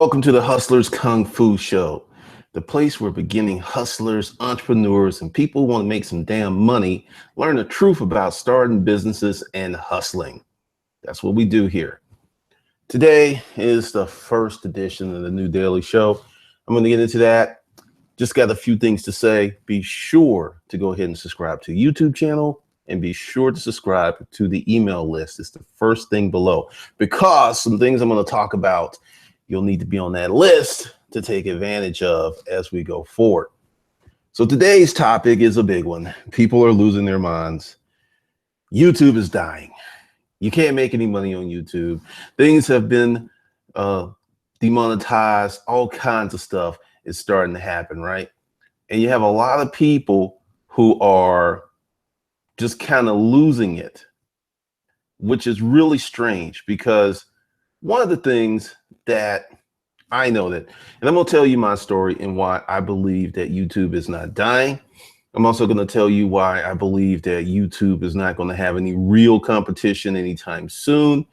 Welcome to the Hustlers Kung Fu Show, the place where beginning hustlers, entrepreneurs, and people who want to make some damn money learn the truth about starting businesses and hustling. That's what we do here. Today is the first edition of the new daily show. I'm going to get into that. Just got a few things to say. Be sure to go ahead and subscribe to the YouTube channel and be sure to subscribe to the email list. It's the first thing below because some things I'm going to talk about you'll need to be on that list to take advantage of as we go forward. So today's topic is a big one. People are losing their minds. YouTube is dying. You can't make any money on YouTube. Things have been demonetized. All kinds of stuff is starting to happen, right? And you have a lot of people who are just kind of losing it, which is really strange because one of the things that I know that, and I'm going to tell you my story and why I believe that YouTube is not dying. I'm also going to tell you why I believe that YouTube is not going to have any real competition anytime soon,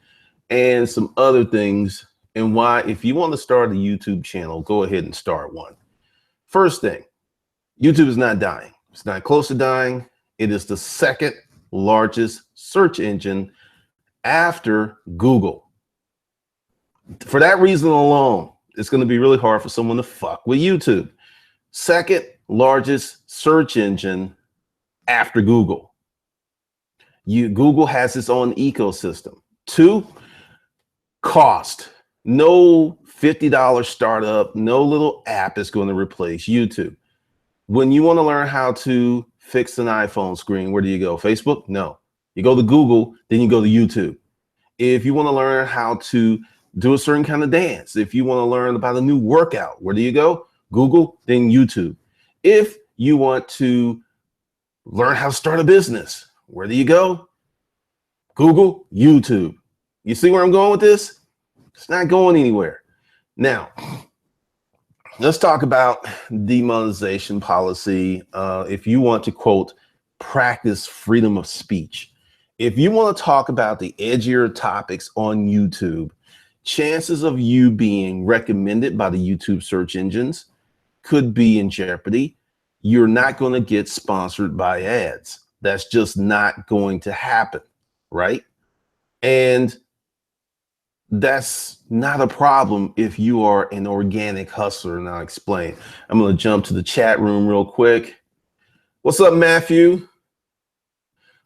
and some other things, and why if you want to start a YouTube channel, go ahead and start one. First thing, YouTube is not dying. It's not close to dying. It is the second largest search engine after Google. For that reason alone, it's going to be really hard for someone to fuck with YouTube. Second largest search engine after Google. Google has its own ecosystem. Two, cost. No $50 startup, no little app is going to replace YouTube. When you want to learn how to fix an iPhone screen, where do you go? Facebook? No. You go to Google, then you go to YouTube. If you want to learn how to do a certain kind of dance, if you want to learn about a new workout, where do you go? Google, then YouTube. If you want to learn how to start a business, where do you go? Google, YouTube. You see where I'm going with this? It's not going anywhere. Now, let's talk about demonetization policy. If you want to, quote, practice freedom of speech. If you want to talk about the edgier topics on YouTube, chances of you being recommended by the YouTube search engines could be in jeopardy. You're not going to get sponsored by ads. That's just not going to happen, right? And that's not a problem if you are an organic hustler, and I'll explain. I'm going to jump to the chat room real quick. What's up, Matthew?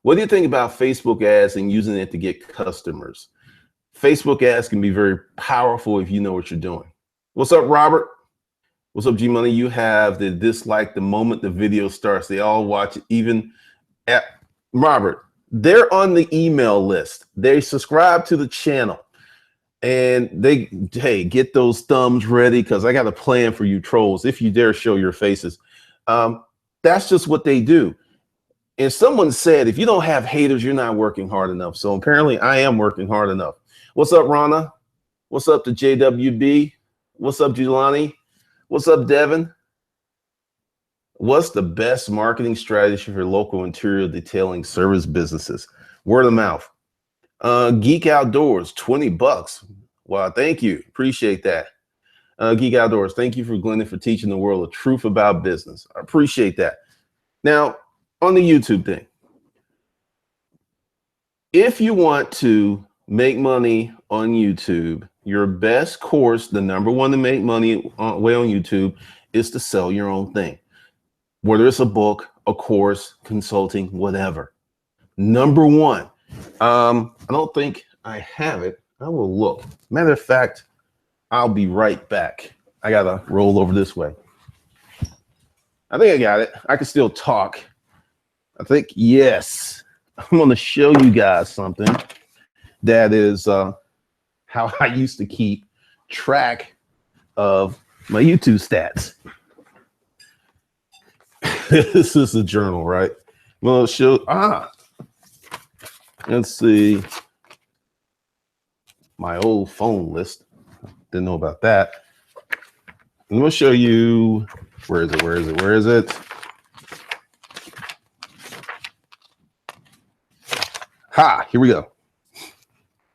What do you think about Facebook ads and using it to get customers? Facebook ads can be very powerful if you know what you're doing. What's up, Robert? What's up, G Money? You have the dislike the moment the video starts. They all watch it, even at Robert. They're on the email list. They subscribe to the channel. And they, hey, get those thumbs ready because I got a plan for you trolls if you dare show your faces. That's just what they do. And someone said, if you don't have haters, you're not working hard enough. So apparently I am working hard enough. What's up, Rana? What's up to JWB? What's up, Julani? What's up, Devin? What's the best marketing strategy for local interior detailing service businesses? Word of mouth. Geek Outdoors, $20. Wow, thank you. Appreciate that. Geek Outdoors, thank you for Glendon for teaching the world the truth about business. I appreciate that. Now, on the YouTube thing, if you want to make money on YouTube, your best course, the number one to make money way on YouTube, is to sell your own thing. Whether it's a book, a course, consulting, whatever. Number one. I don't think I have it. I will look. Matter of fact, I'll be right back. I gotta roll over this way. I think I got it. I can still talk. I think, yes. I'm gonna show you guys something that is how I used to keep track of my YouTube stats. This is a journal, right? I'm gonna show, let's see. My old phone list. Didn't know about that. I'm gonna show you, where is it? Ha, here we go.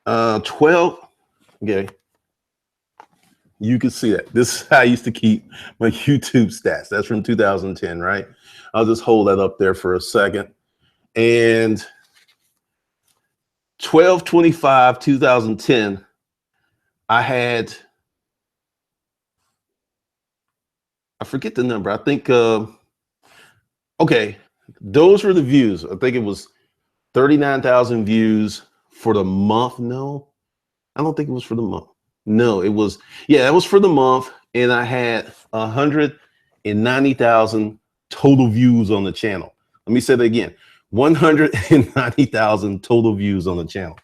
12, okay. You can see that. This is how I used to keep my YouTube stats. That's from 2010, right? I'll just hold that up there for a second. And 12/25/2010, I had, I forget the number. I think, okay, those were the views. I think it was 39,000 views for the month. No, I don't think it was for the month. No, it was, yeah, it was for the month. And I had 190,000 total views on the channel. Let me say that again. 190,000 total views on the channel.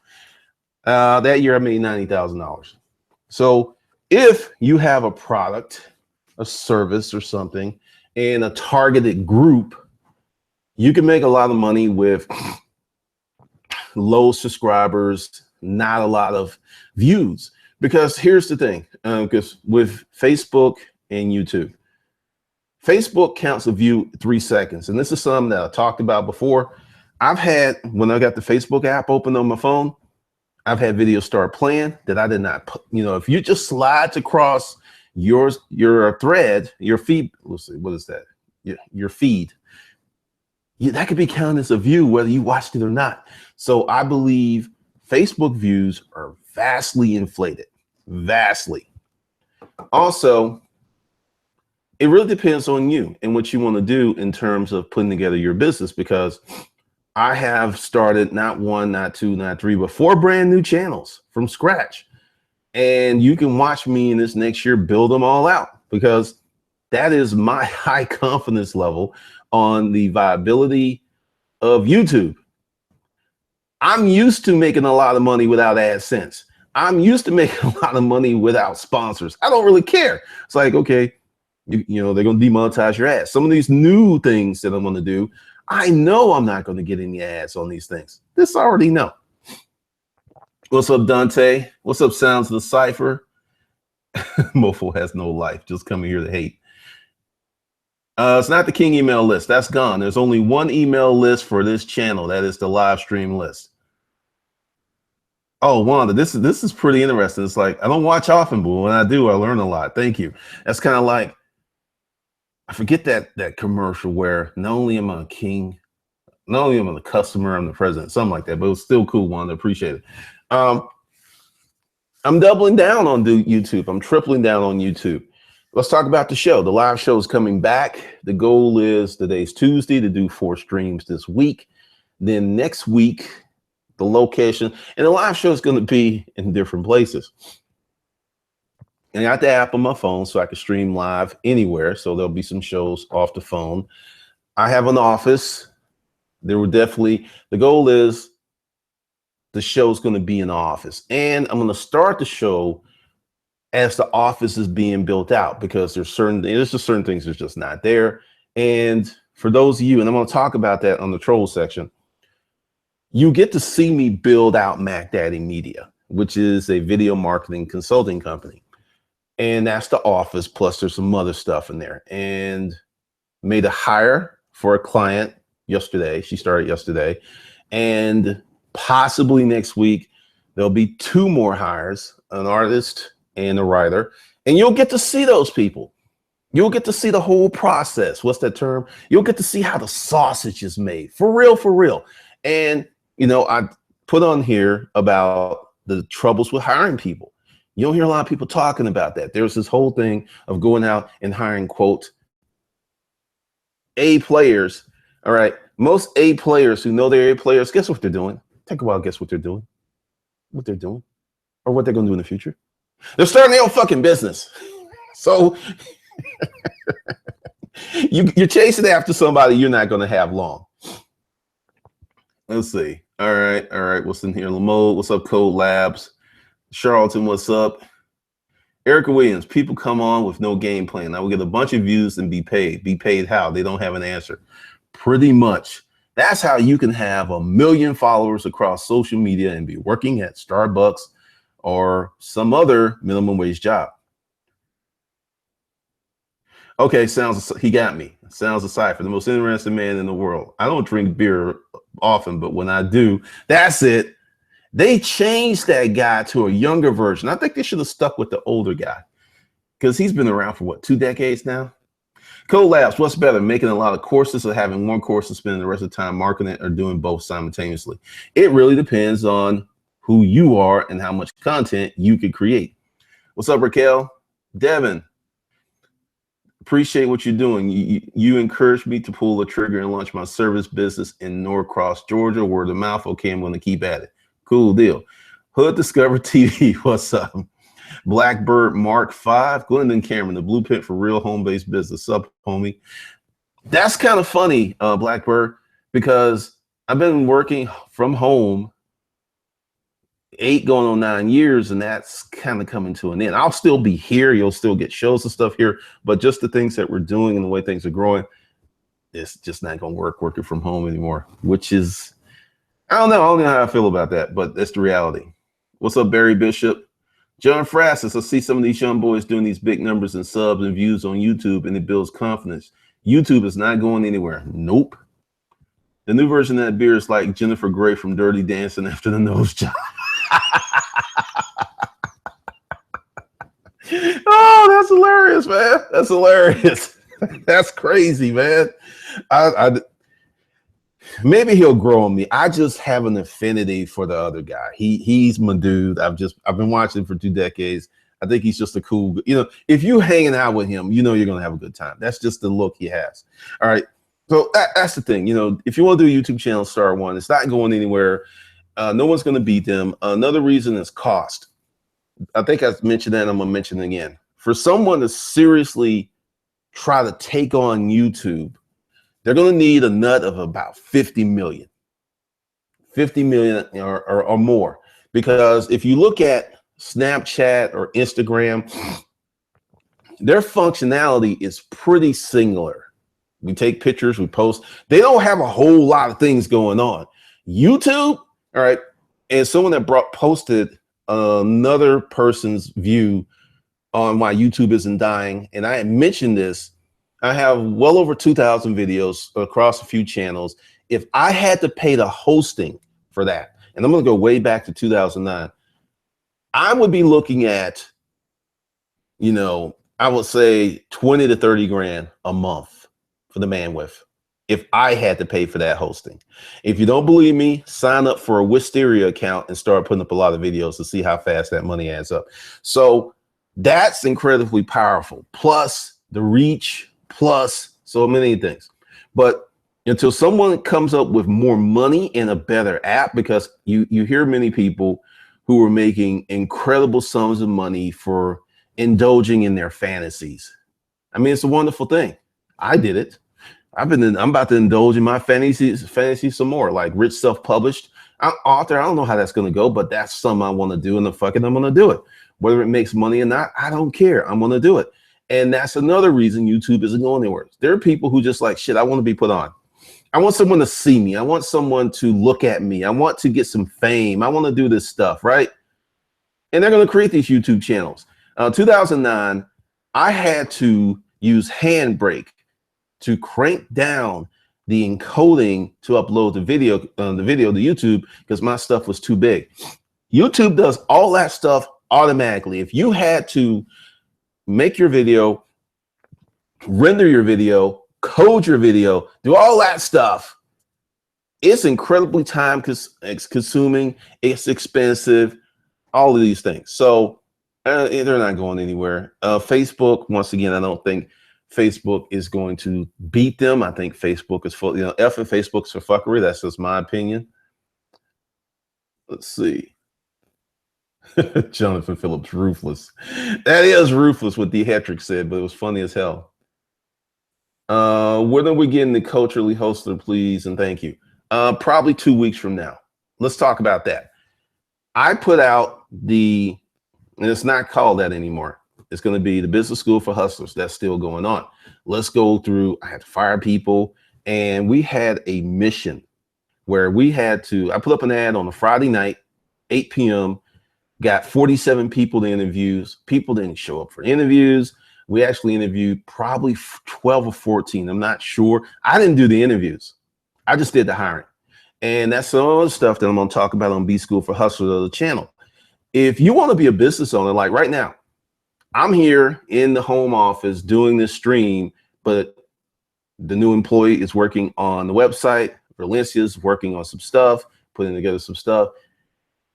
That year I made $90,000. So if you have a product, a service or something, and a targeted group, you can make a lot of money with low subscribers, not a lot of views. Because here's the thing, because with Facebook and YouTube, Facebook counts a view 3 seconds. And this is something that I talked about before. I've had, when I got the Facebook app open on my phone, I've had videos start playing that I did not put, if you just slide across your thread, your feed, let's see, what is that? Your feed. That could be counted as a view, whether you watched it or not. So I believe Facebook views are vastly inflated, vastly. Also, it really depends on you and what you want to do in terms of putting together your business, because I have started not 1, not 2, not 3, but 4 brand new channels from scratch. And you can watch me in this next year build them all out, because that is my high confidence level on the viability of YouTube. I'm used to making a lot of money without AdSense. I'm used to making a lot of money without sponsors. I don't really care. It's like, okay, they're going to demonetize your ads. Some of these new things that I'm going to do, I know I'm not going to get any ads on these things. This I already know. What's up, Dante? What's up, Sounds of the Cipher? Mofo has no life, just coming here to hate. It's not the King email list. That's gone. There's only one email list for this channel. That is the live stream list. Oh, Wanda, this is pretty interesting. It's like, I don't watch often, but when I do, I learn a lot. Thank you. That's kind of like, I forget that commercial where not only am I a king, not only am I the customer, I'm the president, something like that, but it was still cool, Wanda. Appreciate it. I'm doubling down on YouTube. I'm tripling down on YouTube. Let's talk about the show. The live show is coming back. The goal is, today's Tuesday, to do 4 streams this week. Then next week, the location, and the live show is going to be in different places. And I got the app on my phone so I can stream live anywhere. So there'll be some shows off the phone. I have an office. There will definitely, the goal is the show's going to be in the office. And I'm going to start the show as the office is being built out, because there's just certain things that's just not there. And for those of you, and I'm going to talk about that on the troll section, you get to see me build out Mac Daddy Media, which is a video marketing consulting company. And that's the office, plus there's some other stuff in there. And made a hire for a client yesterday. She started yesterday. And possibly next week, there'll be 2 more hires, an artist and a writer. And you'll get to see those people. You'll get to see the whole process. What's that term? You'll get to see how the sausage is made. For real, for real. And I put on here about the troubles with hiring people. You don't hear a lot of people talking about that. There's this whole thing of going out and hiring, quote, A players. All right. Most A players who know they're A players, guess what they're doing? Take a while, guess what they're doing? What they're doing, or what they're going to do in the future. They're starting their own fucking business. So you're chasing after somebody you're not going to have long. Let's see. All right. What's in here? Lamode, what's up? Code Labs. Charlton, what's up? Erica Williams, people come on with no game plan. I will get a bunch of views and be paid. Be paid how? They don't have an answer. Pretty much. That's how you can have 1 million followers across social media and be working at Starbucks or some other minimum wage job. Okay, he got me. Sounds a cipher, the most interesting man in the world. I don't drink beer often, but when I do, that's it. They changed that guy to a younger version. I think they should have stuck with the older guy. because he's been around for what, 2 decades now. Collabs, what's better, making a lot of courses or having one course and spending the rest of the time marketing it, or doing both simultaneously? It really depends on who you are and how much content you can create. What's up, Raquel? Devin, appreciate what you're doing. You encouraged me to pull the trigger and launch my service business in Norcross, Georgia. Word of mouth. Okay, I'm going to keep at it. Cool deal. Hood Discover TV, what's up? Blackbird Mark 5, Glendon Cameron, the blueprint for real home-based business. Up, homie. That's kind of funny, Blackbird, because I've been working from home 8 going on 9 years, and that's kind of coming to an end. I'll still be here. You'll still get shows and stuff here, but just the things that we're doing and the way things are growing, it's just not going to work working from home anymore, which is, I don't know how I feel about that, but that's the reality. What's up, Barry Bishop? John Frassis, I see some of these young boys doing these big numbers and subs and views on YouTube, and it builds confidence. YouTube is not going anywhere. Nope. The new version of that beer is like Jennifer Grey from Dirty Dancing after the nose job. Oh, that's hilarious, man. That's hilarious. That's crazy, man. Maybe he'll grow on me. I just have an affinity for the other guy. He's my dude. I've been watching him for 2 decades. I think he's just a cool, if you hanging out with him, you're gonna have a good time. That's just the look he has. All right. So that's the thing. If you want to do a YouTube channel, start one. It's not going anywhere. No one's gonna beat them. Another reason is cost. I think I mentioned that. I'm gonna mention it again. For someone to seriously try to take on YouTube, they're going to need a nut of about 50 million or more. Because if you look at Snapchat or Instagram, their functionality is pretty similar. We take pictures, we post. They don't have a whole lot of things going on. YouTube, all right, and someone that posted another person's view on why YouTube isn't dying, and I had mentioned this. I have well over 2,000 videos across a few channels. If I had to pay the hosting for that, and I'm going to go way back to 2009, I would be looking at, I would say 20 to 30 grand a month for the bandwidth if I had to pay for that hosting. If you don't believe me, sign up for a Wisteria account and start putting up a lot of videos to see how fast that money adds up. So that's incredibly powerful. Plus the reach, plus so many things. But until someone comes up with more money and a better app, because you hear many people who are making incredible sums of money for indulging in their fantasies. I mean, it's a wonderful thing. I did it. I'm about to indulge in my fantasies some more, like rich self-published. I'm author. I don't know how that's going to go, but that's something I want to do, and I'm going to do it. Whether it makes money or not, I don't care. I'm going to do it. And that's another reason YouTube isn't going anywhere. There are people who just like, shit, I want to be put on. I want someone to see me. I want someone to look at me. I want to get some fame. I want to do this stuff, right? And they're going to create these YouTube channels. 2009, I had to use Handbrake to crank down the encoding to upload the video to YouTube because my stuff was too big. YouTube does all that stuff automatically. If you had to make your video, render your video, code your video, do all that stuff, it's incredibly time consuming, it's expensive, all of these things. So they're not going anywhere. Facebook, once again, I don't think Facebook is going to beat them. I think Facebook is full, F and Facebook's for fuckery. That's just my opinion. Let's see. Jonathan Phillips, ruthless. That is ruthless what D. Hetrick said, but it was funny as hell. When are we getting the culturally hosted, please? And thank you. Probably 2 weeks from now. Let's talk about that. I put out and it's not called that anymore. It's going to be the Business School for Hustlers. That's still going on. Let's go through. I had to fire people, and we had a mission where I put up an ad on a Friday night, 8 p.m., got 47 people to interviews. People didn't show up for interviews. We actually interviewed probably 12 or 14. I'm not sure. I didn't do the interviews. I just did the hiring. And that's some other stuff that I'm going to talk about on B School for Hustlers, the channel. If you want to be a business owner, like right now, I'm here in the home office doing this stream, but the new employee is working on the website. Valencia's working on some stuff, putting together some stuff.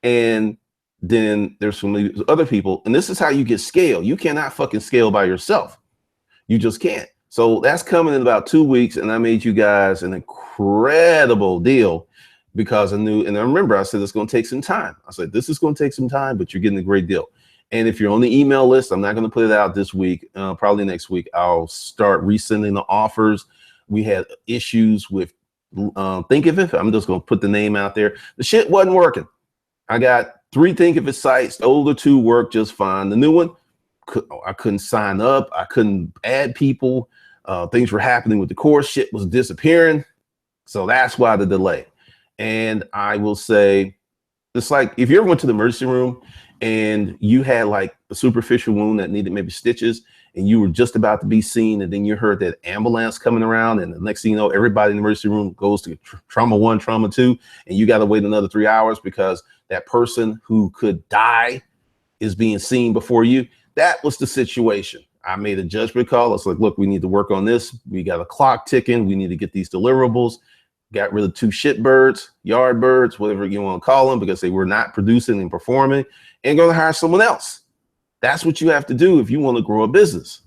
And then there's some other people. And this is how you get scale. You cannot fucking scale by yourself. You just can't. So that's coming in about 2 weeks. And I made you guys an incredible deal because I knew, and I remember I said, it's going to take some time. I said, this is going to take some time, but you're getting a great deal. And if you're on the email list, I'm not going to put it out this week. Probably next week, I'll start resending the offers. We had issues with Thinkific. I'm just going to put the name out there. The shit wasn't working. I got 3 Thinkific sites. The older 2 worked just fine. The new one, I couldn't sign up. I couldn't add people. Things were happening with the course. Shit was disappearing. So that's why the delay. And I will say, it's like if you ever went to the emergency room and you had like a superficial wound that needed maybe stitches and you were just about to be seen, and then you heard that ambulance coming around, and the next thing you know, everybody in the emergency room goes to trauma 1, trauma 2, and you got to wait another 3 hours because that person who could die is being seen before you. That was the situation. I made a judgment call. It's like, look, we need to work on this. We got a clock ticking. We need to get these deliverables. Got rid of 2 shit birds, yard birds, whatever you want to call them, because they were not producing and performing, and going to hire someone else. That's what you have to do if you want to grow a business.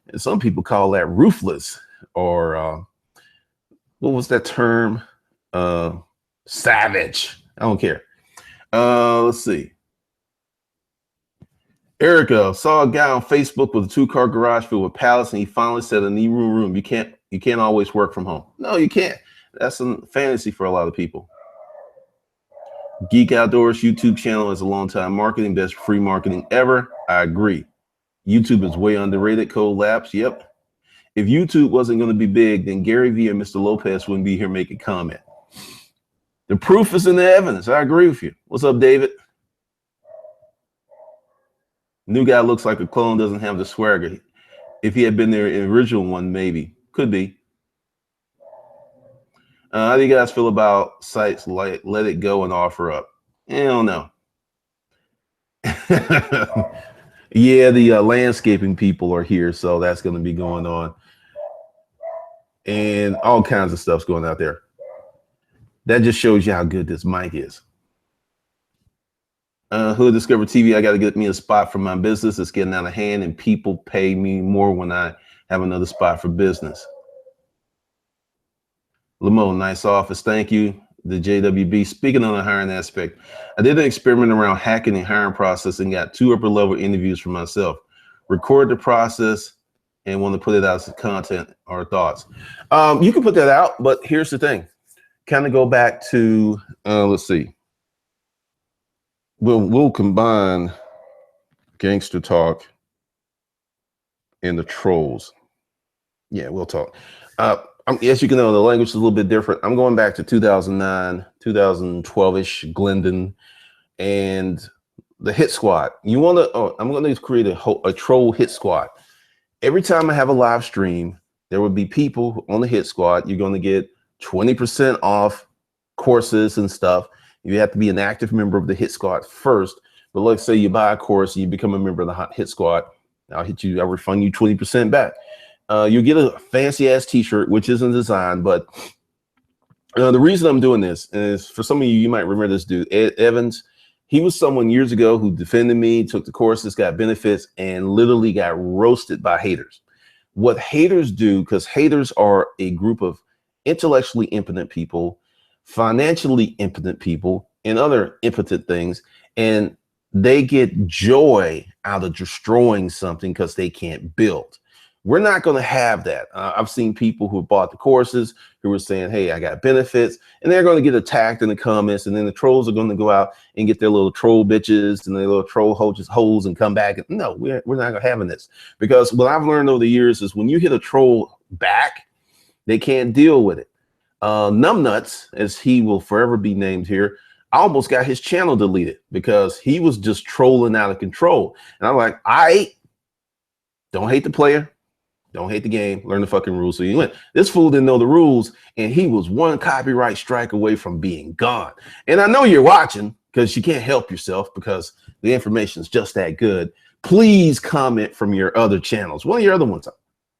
And some people call that ruthless, or what was that term? Savage. I don't care. Let's see. Erica saw a guy on Facebook with a 2-car garage filled with pallets, and he finally said, "I need room. You can't always work from home." No, you can't. That's a fantasy for a lot of people. Geek Outdoors YouTube channel is a long time marketing, best free marketing ever. I agree. YouTube is way underrated. Code Labs. Yep. If YouTube wasn't going to be big, then Gary Vee and Mr. Lopez wouldn't be here making comment. The proof is in the evidence. I agree with you. What's up, David? New guy looks like a clone, doesn't have the swagger. If he had been there in the original one, maybe. Could be. How do you guys feel about sites like Let It Go and Offer Up? I don't know. Yeah, the landscaping people are here, so that's going to be going on. And all kinds of stuff's going out there. That just shows you how good this mic is. Hood Discover TV, I got to get me a spot for my business. It's getting out of hand, and people pay me more when I have another spot for business. Lamo, nice office. Thank you. The JWB. Speaking on the hiring aspect, I did an experiment around hacking and hiring process and got 2 upper level interviews for myself. Record the process and want to put it out as content or thoughts. You can put that out, but here's the thing. Kind of go back to, let's see. We'll combine Gangster Talk and the trolls. Yeah, we'll talk. As you can know, the language is a little bit different. I'm going back to 2009, 2012-ish, Glendon, and the hit squad. You want to? I'm going to create a troll hit squad. Every time I have a live stream, there would be people on the hit squad. You're going to get 20% off courses and stuff. You have to be an active member of the hit squad first. But let's say you buy a course, you become a member of the hit squad. I'll refund you 20% back. You'll get a fancy ass t-shirt, which isn't designed, but the reason I'm doing this is, for some of you might remember this dude, Ed Evans. He was someone years ago who defended me, took the courses, got benefits, and literally got roasted by haters. What haters do, because haters are a group of intellectually impotent people, financially impotent people, and other impotent things, and they get joy out of destroying something because they can't build. We're not going to have that. I've seen people who bought the courses who were saying, hey, I got benefits, and they're going to get attacked in the comments, and then the trolls are going to go out and get their little troll bitches and their little troll holes and come back. No, we're not having this, because what I've learned over the years is when you hit a troll back, they can't deal with it. Numbnuts, as he will forever be named here, I almost got his channel deleted because he was just trolling out of control. And I'm like, don't hate the player. Don't hate the game. Learn the fucking rules so you win. This fool didn't know the rules, and he was one copyright strike away from being gone. And I know you're watching because you can't help yourself because the information is just that good. Please comment from your other channels, one of your other ones.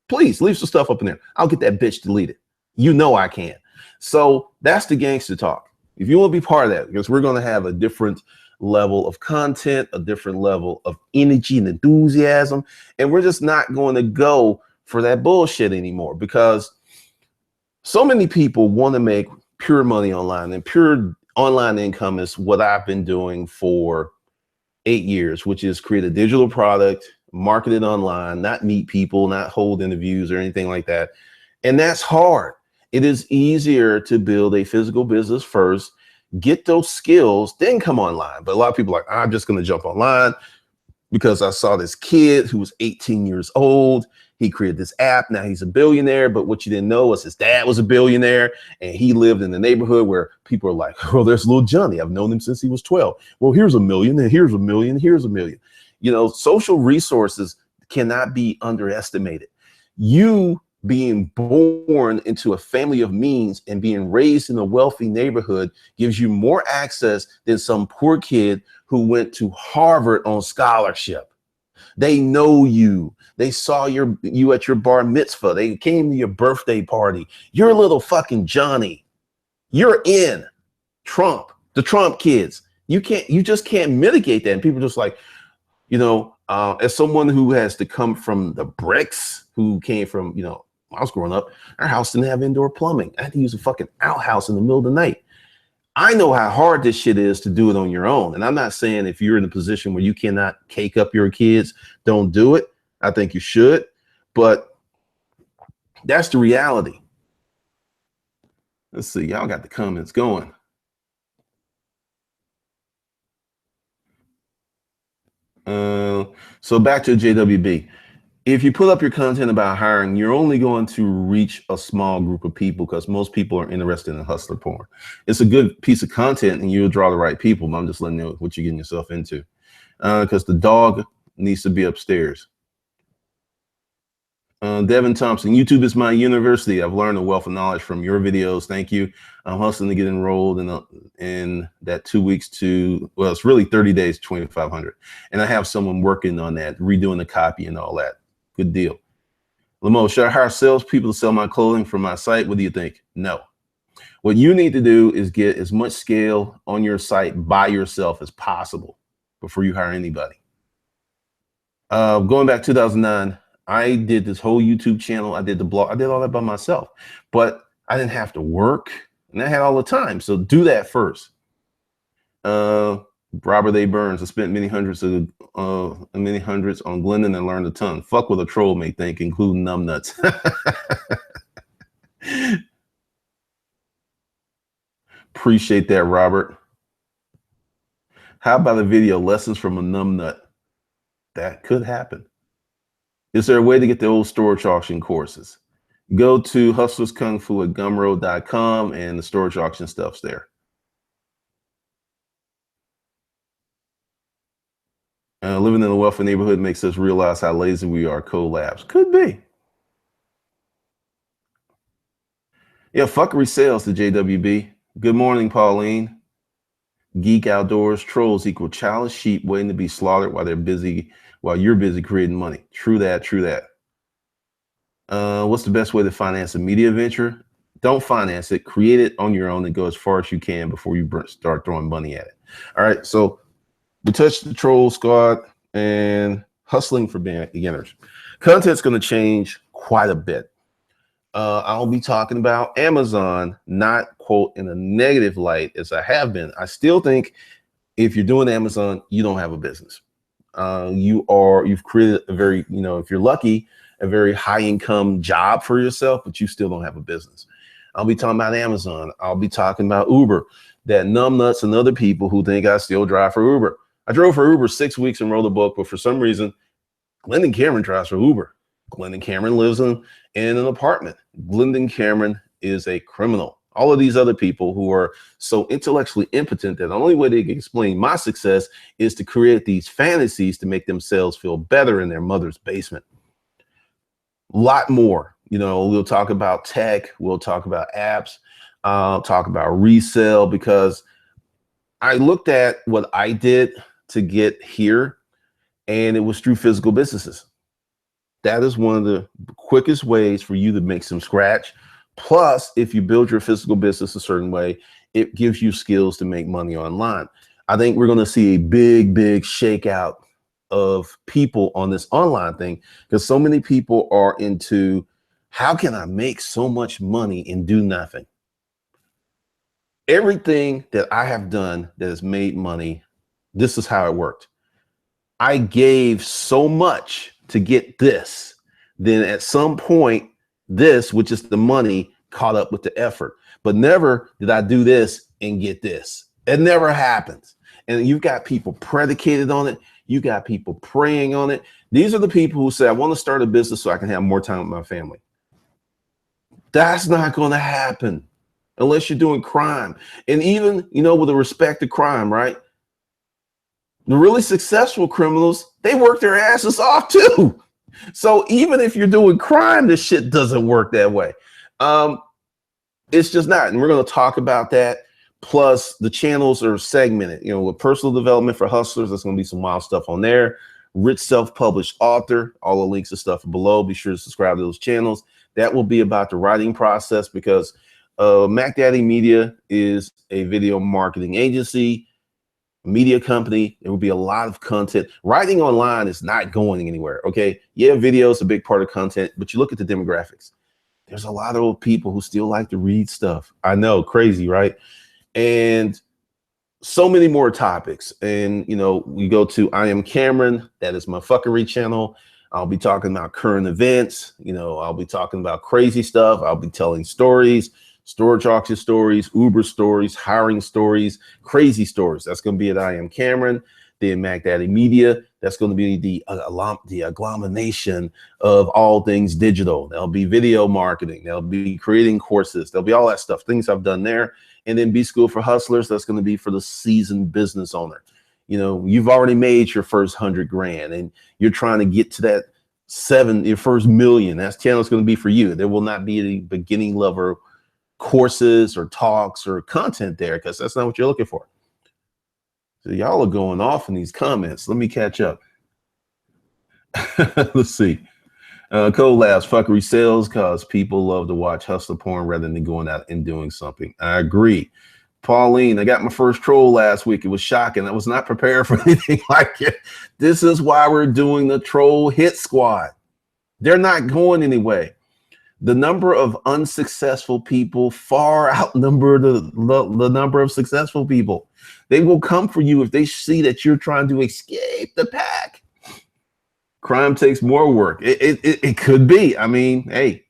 Please leave some stuff up in there. I'll get that bitch deleted. You know I can. So that's the gangster talk. If you want to be part of that, because we're going to have a different level of content, a different level of energy and enthusiasm, and we're just not going to go for that bullshit anymore, because so many people want to make pure money online, and pure online income is what I've been doing for 8 years, which is create a digital product, market it online, not meet people, not hold interviews or anything like that. And that's hard. It is easier to build a physical business first, get those skills, then come online. But a lot of people are like, I'm just going to jump online because I saw this kid who was 18 years old. He created this app. Now he's a billionaire. But what you didn't know was his dad was a billionaire, and he lived in the neighborhood where people are like, well, there's little Johnny. I've known him since he was 12. Well, here's $1 million, and here's $1 million, here's $1 million. You know, social resources cannot be underestimated. You being born into a family of means and being raised in a wealthy neighborhood gives you more access than some poor kid who went to Harvard on scholarship. They know you. They saw you at your bar mitzvah. They came to your birthday party. You're a little fucking Johnny. You're in Trump, the Trump kids. You just can't mitigate that. And people are just like, you know, as someone who has to come from the bricks, who came from, you know, when I was growing up, our house didn't have indoor plumbing. I had to use a fucking outhouse in the middle of the night. I know how hard this shit is to do it on your own. And I'm not saying if you're in a position where you cannot cake up your kids, don't do it. I think you should, but that's the reality. Let's see, y'all got the comments going. So back to JWB. If you put up your content about hiring, you're only going to reach a small group of people, because most people are interested in hustler porn. It's a good piece of content and you'll draw the right people, but I'm just letting you know what you're getting yourself into, because the dog needs to be upstairs. Devin Thompson, YouTube is my university. I've learned a wealth of knowledge from your videos. Thank you. I'm hustling to get enrolled in that 2 weeks to, well, it's really 30 days, 2,500. And I have someone working on that, redoing the copy and all that. Good deal. Lamo, should I hire salespeople to sell my clothing from my site? What do you think? No. What you need to do is get as much scale on your site by yourself as possible before you hire anybody. Going back 2009, I did this whole YouTube channel. I did the blog. I did all that by myself, but I didn't have to work and I had all the time. So do that first. Robert A. Burns, I spent many hundreds on Glendon and learned a ton. Fuck what a troll may think, including numbnuts. Appreciate that, Robert. How about a video, lessons from a numbnut? That could happen. Is there a way to get the old storage auction courses? Go to hustlerskungfu at gumroad.com and the storage auction stuff's there. Living in a wealthy neighborhood makes us realize how lazy we are. Collabs. Could be. Yeah, fuckery sales to JWB. Good morning, Pauline. Geek Outdoors. Trolls equal childish sheep waiting to be slaughtered while you're busy creating money. True that, true that. What's the best way to finance a media venture? Don't finance it. Create it on your own and go as far as you can before you start throwing money at it. All right, so we touched the troll squad and hustling for beginners. Content's going to change quite a bit. I'll be talking about Amazon, not quote in a negative light as I have been. I still think if you're doing Amazon, you don't have a business. You've created a very, if you're lucky, a very high income job for yourself, but you still don't have a business. I'll be talking about Amazon. I'll be talking about Uber, that numbnuts and other people who think I still drive for Uber. I drove for Uber 6 weeks and wrote a book, but for some reason, Glendon Cameron drives for Uber. Glendon Cameron lives in an apartment. Glendon Cameron is a criminal. All of these other people who are so intellectually impotent that the only way they can explain my success is to create these fantasies to make themselves feel better in their mother's basement. A lot more. We'll talk about tech. We'll talk about apps. I'll talk about resale, because I looked at what I did to get here, and it was through physical businesses. That is one of the quickest ways for you to make some scratch. Plus, if you build your physical business a certain way, it gives you skills to make money online. I think we're going to see a big shakeout of people on this online thing, because so many people are into, how can I make so much money and do nothing? Everything that I have done that has made money, this is how it worked. I gave so much to get this. Then at some point, this, which is the money, caught up with the effort. But never did I do this and get this. It never happens. And you've got people predicated on it. You got people praying on it. These are the people who say, I want to start a business so I can have more time with my family. That's not going to happen unless you're doing crime. And even, with respect to crime, right? The really successful criminals, they work their asses off too. So even if you're doing crime, this shit doesn't work that way. It's just not. And we're going to talk about that. Plus, the channels are segmented. With personal development for hustlers, there's going to be some wild stuff on there. Rich self-published author, all the links and stuff are below. Be sure to subscribe to those channels. That will be about the writing process, because Mac Daddy Media is a video marketing agency, media company. There will be a lot of content. Writing online is not going anywhere. Okay. Yeah, video is a big part of content, but you look at the demographics. There's a lot of people who still like to read stuff. I know, crazy, right? And so many more topics. And, we go to I Am Cameron. That is my fuckery channel. I'll be talking about current events. I'll be talking about crazy stuff. I'll be telling stories, storage auction stories, Uber stories, hiring stories, crazy stories. That's going to be at I Am Cameron. Then Mac Daddy Media. That's going to be the agglomeration of all things digital. There'll be video marketing. There'll be creating courses. There'll be all that stuff, things I've done there. And then B School for Hustlers. That's going to be for the seasoned business owner. You've already made your first 100 grand and you're trying to get to that your first million. That channel is going to be for you. There will not be any beginning level courses or talks or content there, because that's not what you're looking for. So y'all are going off in these comments. Let me catch up. Let's see. Collabs, fuckery sells because people love to watch hustler porn rather than going out and doing something. I agree. Pauline, I got my first troll last week. It was shocking. I was not prepared for anything like it. This is why we're doing the troll hit squad. They're not going anyway. The number of unsuccessful people far outnumber the number of successful people. They will come for you if they see that you're trying to escape the pack. Crime takes more work. It could be. I mean, hey,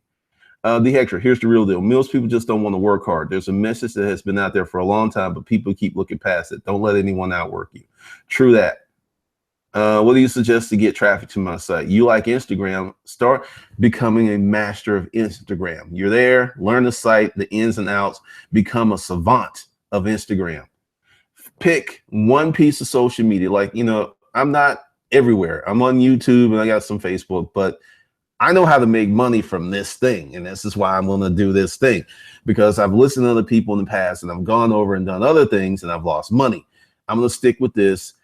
the Hector, here's the real deal. Most people just don't want to work hard. There's a message that has been out there for a long time, but people keep looking past it. Don't let anyone outwork you. True that. What do you suggest to get traffic to my site? You like Instagram, start becoming a master of Instagram. You're there, learn the site, the ins and outs, become a savant of Instagram. Pick one piece of social media. Like, I'm not everywhere. I'm on YouTube and I got some Facebook, but I know how to make money from this thing. And this is why I'm going to do this thing, because I've listened to other people in the past and I've gone over and done other things and I've lost money. I'm going to stick with this.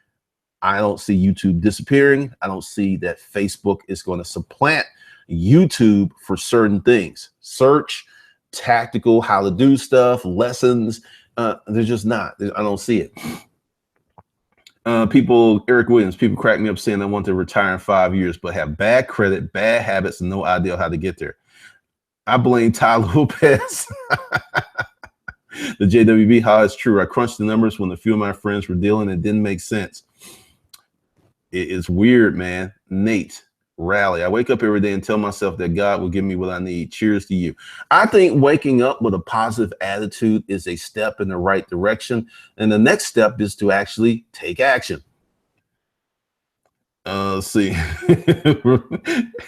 I don't see YouTube disappearing. I don't see that Facebook is going to supplant YouTube for certain things. Search, tactical, how to do stuff, lessons. They're just not. I don't see it. Eric Williams, people crack me up saying I want to retire in 5 years, but have bad credit, bad habits, and no idea how to get there. I blame Ty Lopez. The JWB, how it's true. I crunched the numbers when a few of my friends were dealing. It didn't make sense. It's weird, man. Nate Rally. I wake up every day and tell myself that God will give me what I need. Cheers to you. I think waking up with a positive attitude is a step in the right direction. And the next step is to actually take action. Let's see.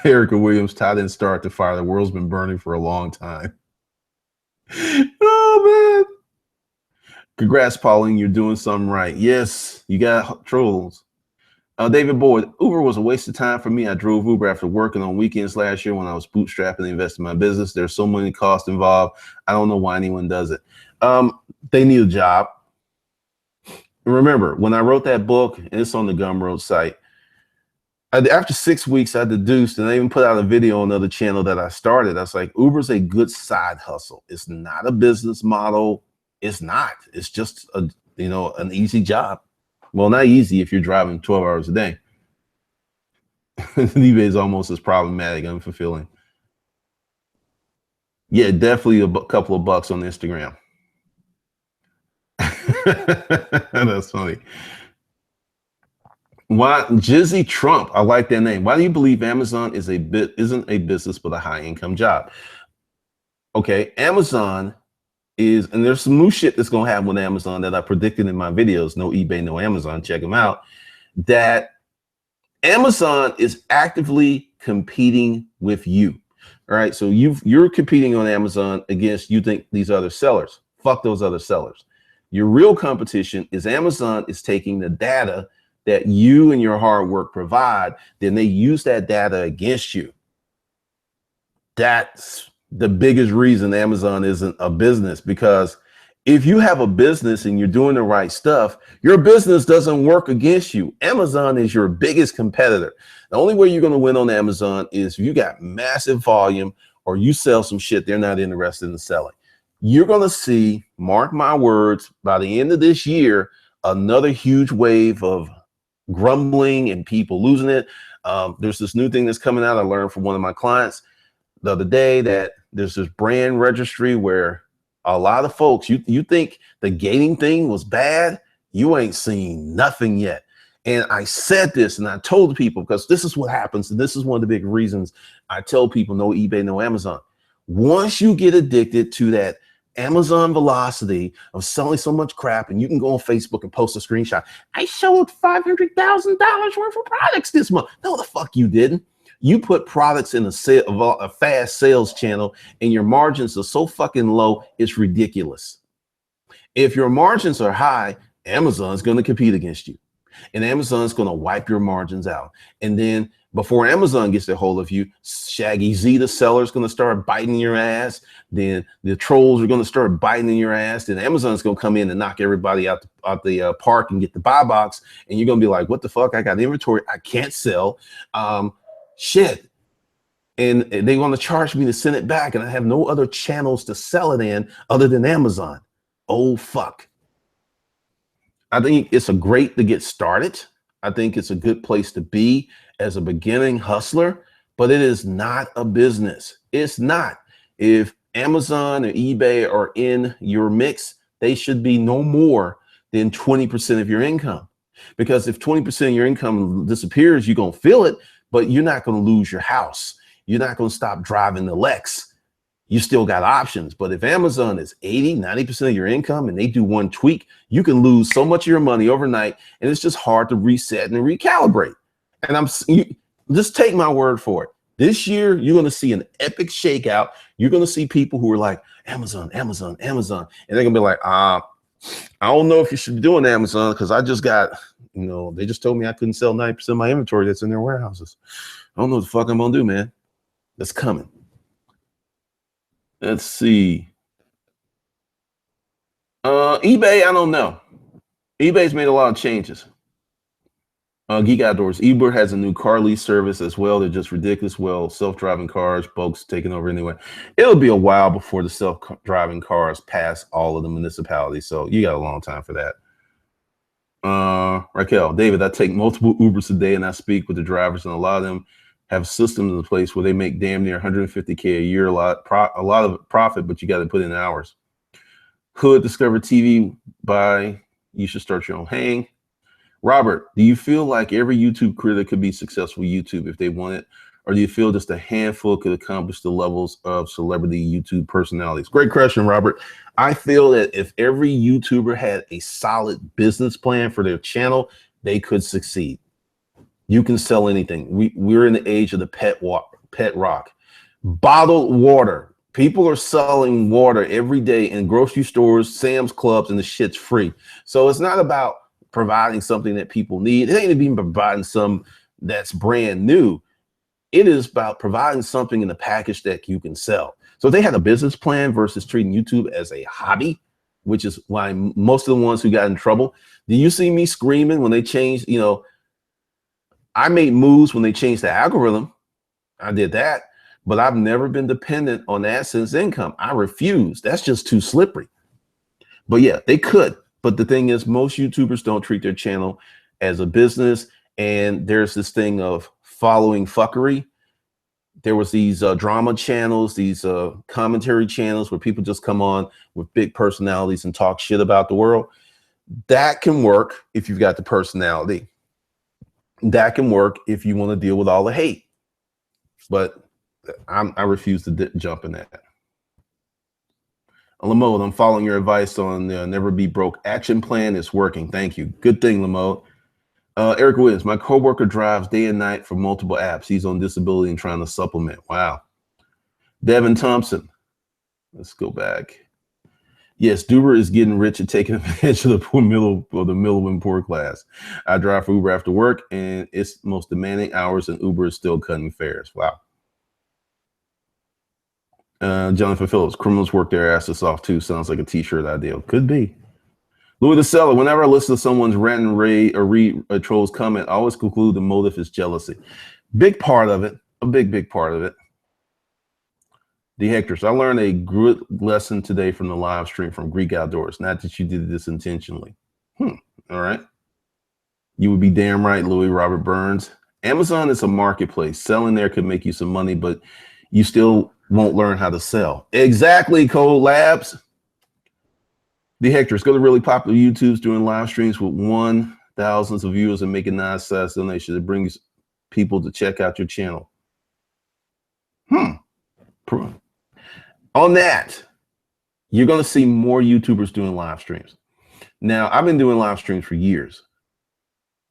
Erica Williams, Ty didn't start the fire. The world's been burning for a long time. Oh, man. Congrats, Pauline. You're doing something right. Yes, you got trolls. David Boyd, Uber was a waste of time for me. I drove Uber after working on weekends last year when I was bootstrapping and investing in my business. There's so many costs involved. I don't know why anyone does it. They need a job. Remember, when I wrote that book, and it's on the Gumroad site, After 6 weeks, I deduced, and I even put out a video on another channel that I started. I was like, Uber's a good side hustle. It's not a business model. It's not. It's just an easy job. Well, not easy if you're driving 12 hours a day. eBay is almost as problematic, unfulfilling. Yeah, definitely a couple of bucks on Instagram. That's funny. Why Jizzy Trump? I like that name. Why do you believe Amazon isn't a business but a high income job? Okay, Amazon is, and there's some new shit that's gonna happen with Amazon that I predicted in my videos. No eBay, no Amazon. Check them out. That Amazon is actively competing with you. All right, so you're competing on Amazon against these other sellers. Fuck those other sellers. Your real competition is Amazon is taking the data that you and your hard work provide, then they use that data against you. That's the biggest reason Amazon isn't a business, because if you have a business and you're doing the right stuff, your business doesn't work against you. Amazon is your biggest competitor. The only way you're going to win on Amazon is if you got massive volume or you sell some shit they're not interested in selling. You're going to see, mark my words, by the end of this year, another huge wave of grumbling and people losing it. There's this new thing that's coming out. I learned from one of my clients the other day that there's this brand registry where a lot of folks, you think the gating thing was bad, you ain't seen nothing yet. And I said this and I told people, because this is what happens. And this is one of the big reasons I tell people no eBay, no Amazon. Once you get addicted to that Amazon velocity of selling so much crap, and you can go on Facebook and post a screenshot. I sold $500,000 worth of products this month. No, the fuck you didn't. You put products in a fast sales channel, and your margins are so fucking low, it's ridiculous. If your margins are high, Amazon's going to compete against you, and Amazon's going to wipe your margins out. And then before Amazon gets a hold of you, Shaggy Z, the seller, is going to start biting your ass. Then the trolls are going to start biting your ass. Then Amazon's going to come in and knock everybody out the park and get the buy box. And you're going to be like, what the fuck? I got inventory I can't sell. Shit. And they want to charge me to send it back. And I have no other channels to sell it in other than Amazon. Oh, fuck. I think it's great to get started. I think it's a good place to be as a beginning hustler, but it is not a business. It's not. If Amazon or eBay are in your mix, they should be no more than 20% of your income. Because if 20% of your income disappears, you're going to feel it, but you're not going to lose your house. You're not going to stop driving the Lex. You still got options. But if Amazon is 80, 90% of your income and they do one tweak, you can lose so much of your money overnight, and it's just hard to reset and recalibrate. And just take my word for it. This year, you're going to see an epic shakeout. You're going to see people who are like, Amazon, Amazon, Amazon. And they're going to be like, I don't know if you should be doing Amazon, because I just got, they just told me I couldn't sell 90% of my inventory that's in their warehouses. I don't know what the fuck I'm going to do, man. That's coming. Let's see. eBay, I don't know. eBay's made a lot of changes. Geek Outdoors. Uber has a new car lease service as well. They're just ridiculous. Well, self-driving cars, folks taking over anyway. It'll be a while before the self-driving cars pass all of the municipalities. So you got a long time for that. Raquel, David, I take multiple Ubers a day and I speak with the drivers, and a lot of them have systems in place where they make damn near $150K a year, a lot of profit, but you got to put in hours. Hood Discover TV you should start your own hang. Robert, do you feel like every YouTube creator could be successful YouTube if they want it? Or do you feel just a handful could accomplish the levels of celebrity YouTube personalities? Great question, Robert. I feel that if every YouTuber had a solid business plan for their channel, they could succeed. You can sell anything. We're in the age of the pet rock. Bottled water. People are selling water every day in grocery stores, Sam's Clubs, and the shit's free. So it's not about providing something that people need. It ain't even providing some that's brand new. It is about providing something in a package that you can sell. So if they had a business plan versus treating YouTube as a hobby, which is why most of the ones who got in trouble, do you see me screaming when they changed, I made moves when they changed the algorithm. I did that, but I've never been dependent on AdSense income. I refuse. That's just too slippery. But yeah, they could. But the thing is, most YouTubers don't treat their channel as a business. And there's this thing of following fuckery. There was these drama channels, these commentary channels where people just come on with big personalities and talk shit about the world. That can work if you've got the personality. That can work if you want to deal with all the hate. But I refuse to jump in that. Lamode, I'm following your advice on the Never Be Broke action plan. It's working. Thank you. Good thing, Lamode. Eric Williams, my coworker drives day and night for multiple apps. He's on disability and trying to supplement. Wow. Devin Thompson. Let's go back. Yes, Uber is getting rich and taking advantage of the middle and poor class. I drive for Uber after work, and it's most demanding hours, and Uber is still cutting fares. Wow. Jonathan Phillips, criminals work their asses off too. Sounds like a t-shirt idea. Could be. Louis the Seller, whenever I listen to someone's rant and rave or read a troll's comment, I always conclude the motive is jealousy. Big part of it, a big part of it. The Hectors, I learned a good lesson today from the live stream from Greek Outdoors. Not that you did this intentionally. All right. You would be damn right, Louis Robert Burns. Amazon is a marketplace. Selling there could make you some money, but you still won't learn how to sell. Exactly, Code Labs. The Hectors, go to really popular YouTubes doing live streams with thousands of viewers and making nice size donations. It brings people to check out your channel. On that, you're going to see more YouTubers doing live streams. Now, I've been doing live streams for years.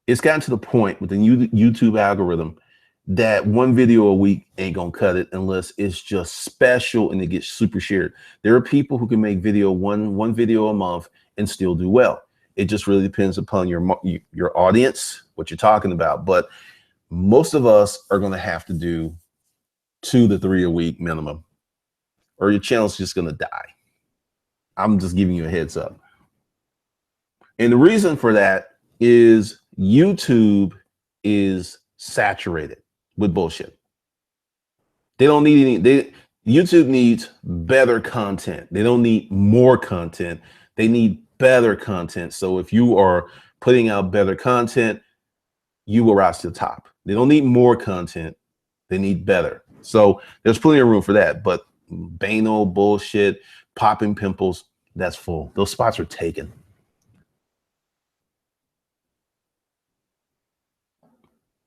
It's gotten to the point with the YouTube algorithm that one video a week ain't gonna cut it unless it's just special and it gets super shared. There are people who can make one video a month and still do well. It just really depends upon your audience, what you're talking about. But most of us are gonna have to do 2 to 3 a week minimum, or your channel's just gonna die. I'm just giving you a heads up. And the reason for that is YouTube is saturated with bullshit. They don't need any, YouTube needs better content. They don't need more content. They need better content. So if you are putting out better content, you will rise to the top. They don't need more content. They need better. So there's plenty of room for that. But banal bullshit, popping pimples, that's full. Those spots are taken.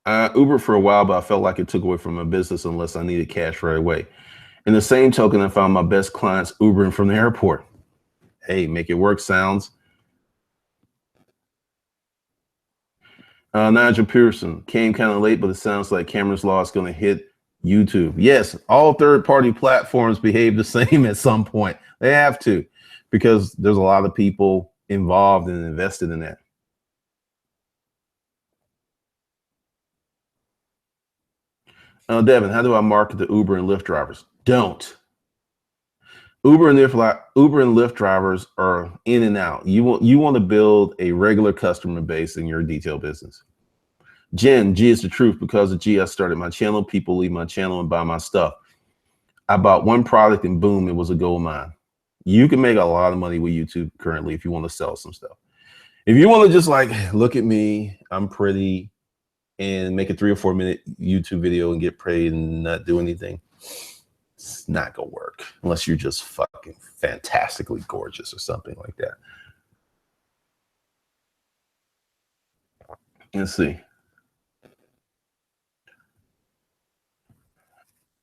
Uber for a while, but I felt like it took away from my business unless I needed cash right away. In the same token, I found my best clients Ubering from the airport. Hey, make it work, sounds. Nigel Pearson came kind of late, but it sounds like Cameron's Law is going to hit YouTube. Yes, all third-party platforms behave the same at some point. They have to, because there's a lot of people involved and invested in that. Devin, how do I market the Uber and Lyft drivers? Don't. Uber and Lyft drivers are in and out. You want to build a regular customer base in your detail business. Jen, G is the truth. Because of G, I started my channel. People leave my channel and buy my stuff. I bought one product and boom, it was a gold mine. You can make a lot of money with YouTube currently if you want to sell some stuff. If you want to just like, look at me, I'm pretty, and make a 3 or 4 minute YouTube video and get paid and not do anything, it's not gonna work unless you're just fucking fantastically gorgeous or something like that. Let's see.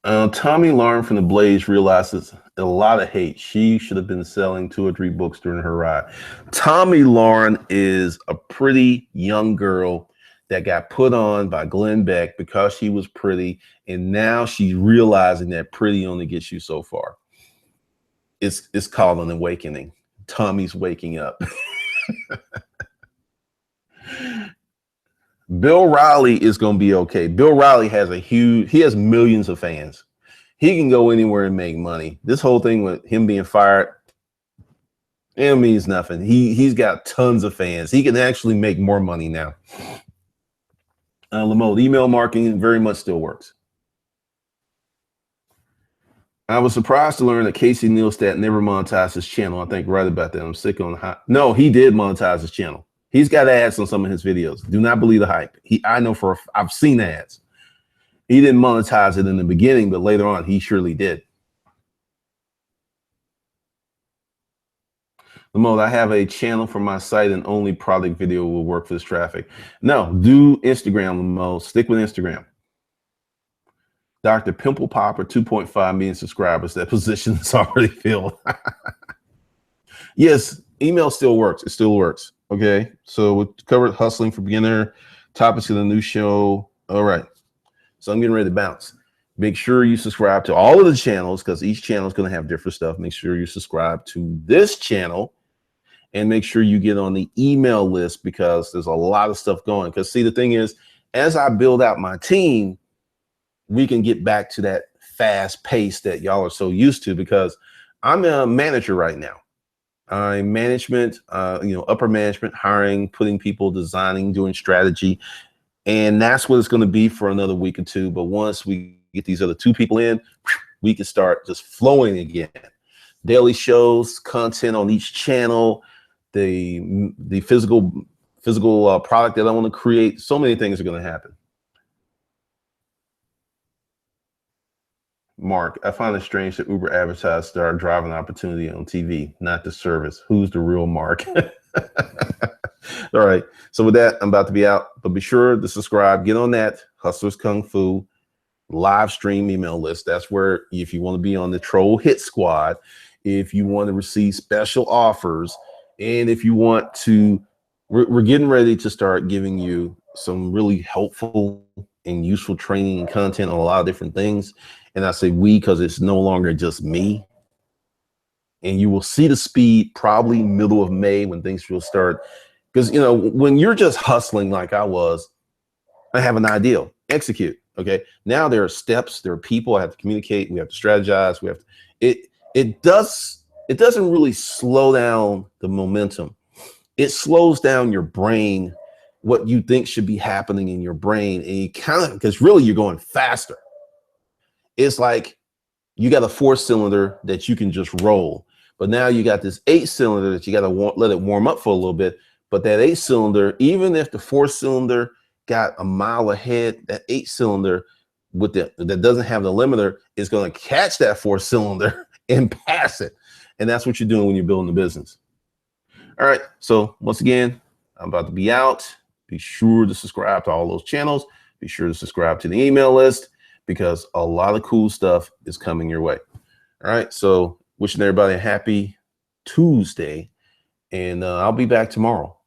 Tommy Lauren from the Blaze realizes a lot of hate. She should have been selling 2 or 3 books during her ride. Tommy Lauren is a pretty young girl that got put on by Glenn Beck because she was pretty, and now she's realizing that pretty only gets you so far. It's called an awakening. Tommy's waking up. Bill Riley is going to be okay. Bill Riley has he has millions of fans. He can go anywhere and make money. This whole thing with him being fired, it means nothing. He's got tons of fans. He can actually make more money now. Lamode, email marketing very much still works. I was surprised to learn that Casey Neistat never monetized his channel. I think right about that. I'm sick on the hype. No, he did monetize his channel. He's got ads on some of his videos. Do not believe the hype. I know I've seen ads. He didn't monetize it in the beginning, but later on, he surely did. Lamode, I have a channel for my site and only product video will work for this traffic. No, do Instagram, Lamode. Stick with Instagram. Dr. Pimple Popper, 2.5 million subscribers. That position is already filled. Yes, email still works. It still works. Okay. So we covered hustling for beginner, topics of the new show. All right. So I'm getting ready to bounce. Make sure you subscribe to all of the channels because each channel is going to have different stuff. Make sure you subscribe to this channel and make sure you get on the email list because there's a lot of stuff going. Because see, the thing is, as I build out my team, we can get back to that fast pace that y'all are so used to because I'm a manager right now. I'm management, upper management, hiring, putting people, designing, doing strategy. And that's what it's going to be for another week or two. But once we get these other two people in, we can start just flowing again. Daily shows, content on each channel, the physical product that I want to create. So many things are going to happen. Mark, I find it strange that Uber advertised start driving opportunity on TV, not the service. Who's the real Mark? All right. So with that, I'm about to be out, but be sure to subscribe. Get on that Hustlers Kung Fu live stream email list. That's where if you want to be on the Troll Hit Squad, if you want to receive special offers, and if you want to, we're getting ready to start giving you some really helpful and useful training and content on a lot of different things. And I say we because it's no longer just me. And you will see the speed probably middle of May when things will start. Because, when you're just hustling like I was, I have an idea, execute. Okay. Now there are steps, there are people I have to communicate. We have to strategize. We have to, it doesn't really slow down the momentum. It slows down your brain, what you think should be happening in your brain. And you because really you're going faster. It's like you got a 4-cylinder that you can just roll, but now you got this 8-cylinder that you got to let it warm up for a little bit. But that 8-cylinder, even if the 4-cylinder got a mile ahead, that 8-cylinder that doesn't have the limiter is going to catch that 4-cylinder and pass it. And that's what you're doing when you're building a business. All right. So once again, I'm about to be out. Be sure to subscribe to all those channels. Be sure to subscribe to the email list because a lot of cool stuff is coming your way. All right. So wishing everybody a happy Tuesday, and I'll be back tomorrow.